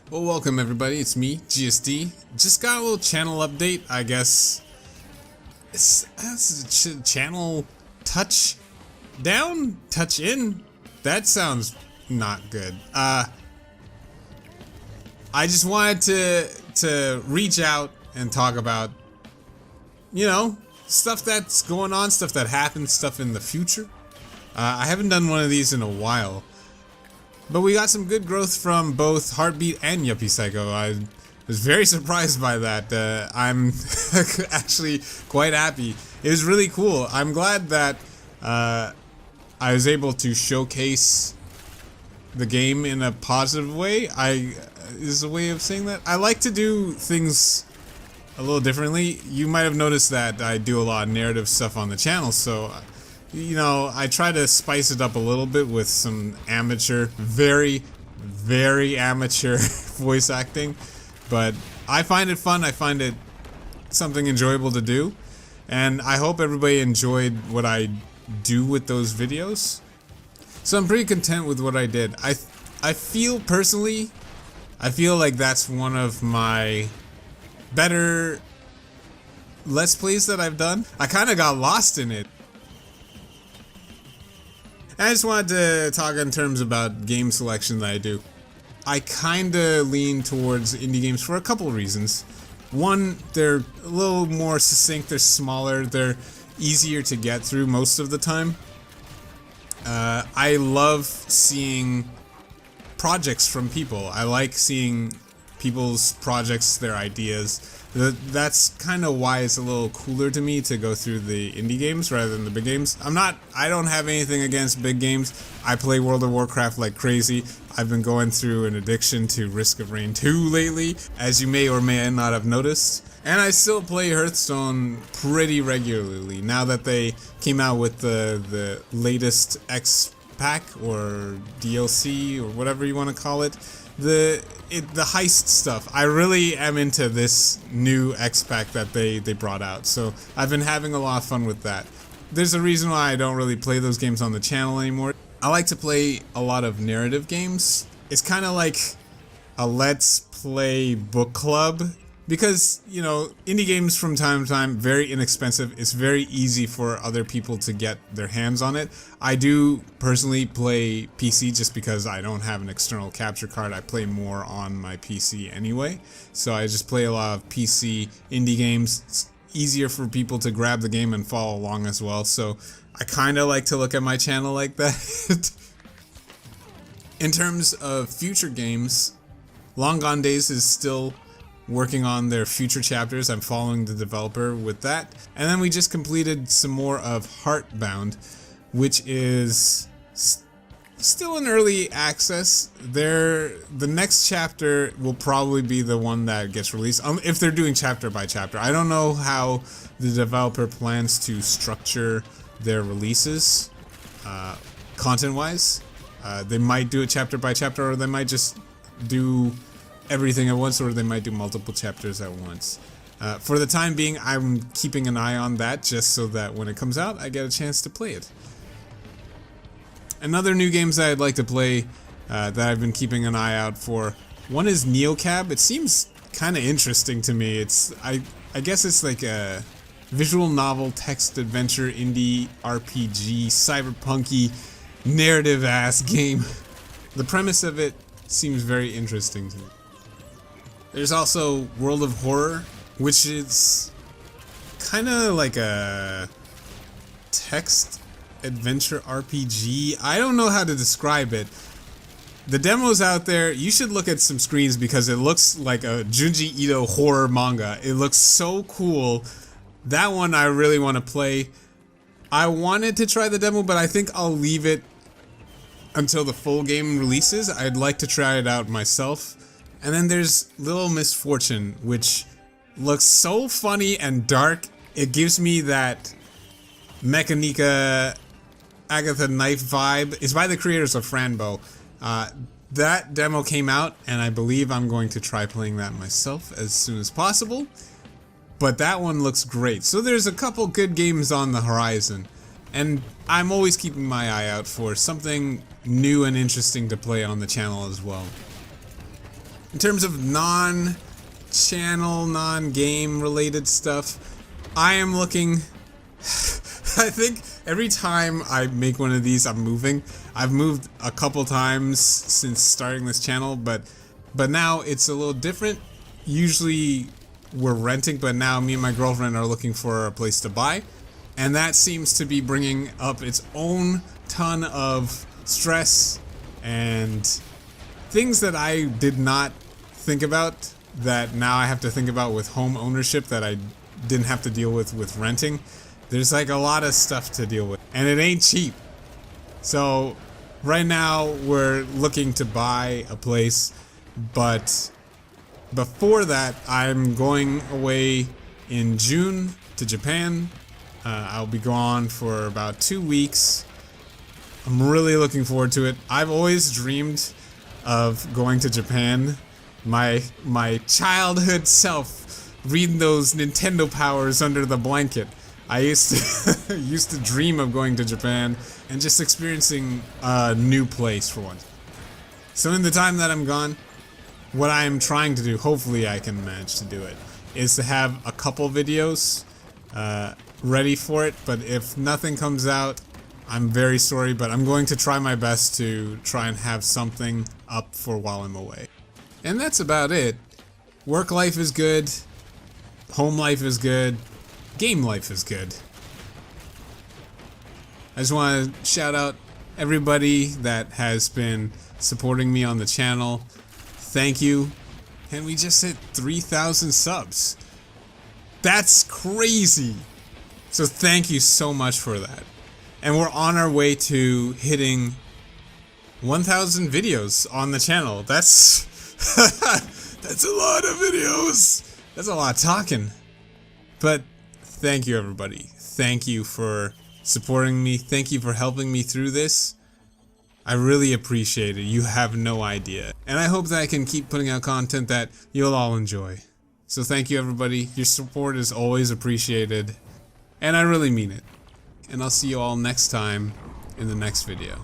Well, welcome everybody, it's me, GSD. Just got a little channel update, I guess. It's channel touch down, touch in? That sounds not good. I just wanted to reach out and talk about, stuff that's going on, stuff that happened, stuff in the future. I haven't done one of these in a while. But we got some good growth from both Heartbeat and Yuppie Psycho. I was very surprised by that. I'm actually quite happy. It was really cool. I'm glad that I was able to showcase the game in a positive way. Is a way of saying that. I like to do things a little differently. You might have noticed that I do a lot of narrative stuff on the channel, so I try to spice it up a little bit with some amateur, very, very amateur voice acting. But I find it fun. I find it something enjoyable to do. And I hope everybody enjoyed what I do with those videos. So I'm pretty content with what I did. I feel personally, I feel like that's one of my better Let's Plays that I've done. I kind of got lost in it. I just wanted to talk in terms about game selection that I do. I kinda lean towards indie games for a couple reasons. One, they're a little more succinct, they're smaller, they're easier to get through most of the time. I love seeing projects from people. I like seeing people's projects, their ideas. That's kind of why it's a little cooler to me to go through the indie games rather than the big games. I don't have anything against big games. I play World of Warcraft like crazy. I've been going through an addiction to Risk of Rain 2 lately, as you may or may not have noticed. And I still play Hearthstone pretty regularly now that they came out with the latest X pack or DLC or whatever you want to call it. The heist stuff. I really am into this new X-Pack that they brought out, so I've been having a lot of fun with that. There's a reason why I don't really play those games on the channel anymore. I like to play a lot of narrative games. It's kind of like a Let's Play book club, because, indie games from time to time, very inexpensive. It's very easy for other people to get their hands on it. I do personally play PC just because I don't have an external capture card. I play more on my PC anyway. So I just play a lot of PC indie games. It's easier for people to grab the game and follow along as well. So I kind of like to look at my channel like that. In terms of future games, Long Gone Days is still working on their future chapters. I'm following the developer with that. And then we just completed some more of Heartbound, which is still in early access. The next chapter will probably be the one that gets released, if they're doing chapter by chapter. I don't know how the developer plans to structure their releases content-wise. They might do it chapter by chapter, or they might just do everything at once, or they might do multiple chapters at once. For the time being, I'm keeping an eye on that just so that when it comes out, I get a chance to play it. Another new games that I'd like to play that I've been keeping an eye out for, one is Neocab. It seems kind of interesting to me. I guess it's like a visual novel, text adventure, indie RPG, cyberpunky, narrative-ass game. The premise of it seems very interesting to me. There's also World of Horror, which is kind of like a text adventure RPG. I don't know how to describe it. The demo's out there. You should look at some screens because it looks like a Junji Ito horror manga. It looks so cool. That one I really want to play. I wanted to try the demo, but I think I'll leave it until the full game releases. I'd like to try it out myself. And then there's Little Misfortune, which looks so funny and dark. It gives me that Mechanica Agatha Knife vibe. It's by the creators of Franbo. That demo came out, and I believe I'm going to try playing that myself as soon as possible. But that one looks great. So there's a couple good games on the horizon. And I'm always keeping my eye out for something new and interesting to play on the channel as well. In terms of non-channel, non-game related stuff, I am looking... I think every time I make one of these, I'm moving. I've moved a couple times since starting this channel, but now it's a little different. Usually we're renting, but now me and my girlfriend are looking for a place to buy. And that seems to be bringing up its own ton of stress and things that I did not think about that now I have to think about with home ownership that I didn't have to deal with renting. There's like a lot of stuff to deal with, and it ain't cheap. So right now we're looking to buy a place, but before that I'm going away in June to Japan. I'll be gone for about 2 weeks. I'm really looking forward to it. I've always dreamed of going to Japan. My childhood self reading those Nintendo powers under the blanket. I used to dream of going to Japan and just experiencing a new place for once. So in the time that I'm gone, what I am trying to do, hopefully I can manage to do it, is to have a couple videos ready for it. But if nothing comes out, I'm very sorry, but I'm going to try my best to try and have something up for while I'm away. And that's about it. Work life is good. Home life is good. Game life is good. I just want to shout out everybody that has been supporting me on the channel. Thank you. And we just hit 3,000 subs. That's crazy. So thank you so much for that. And we're on our way to hitting 1,000 videos on the channel. That's that's a lot of videos. That's a lot of talking. But thank you, everybody. Thank you for supporting me. Thank you for helping me through this. I really appreciate it. You have no idea. And I hope that I can keep putting out content that you'll all enjoy. So thank you, everybody. Your support is always appreciated. And I really mean it. And I'll see you all next time in the next video.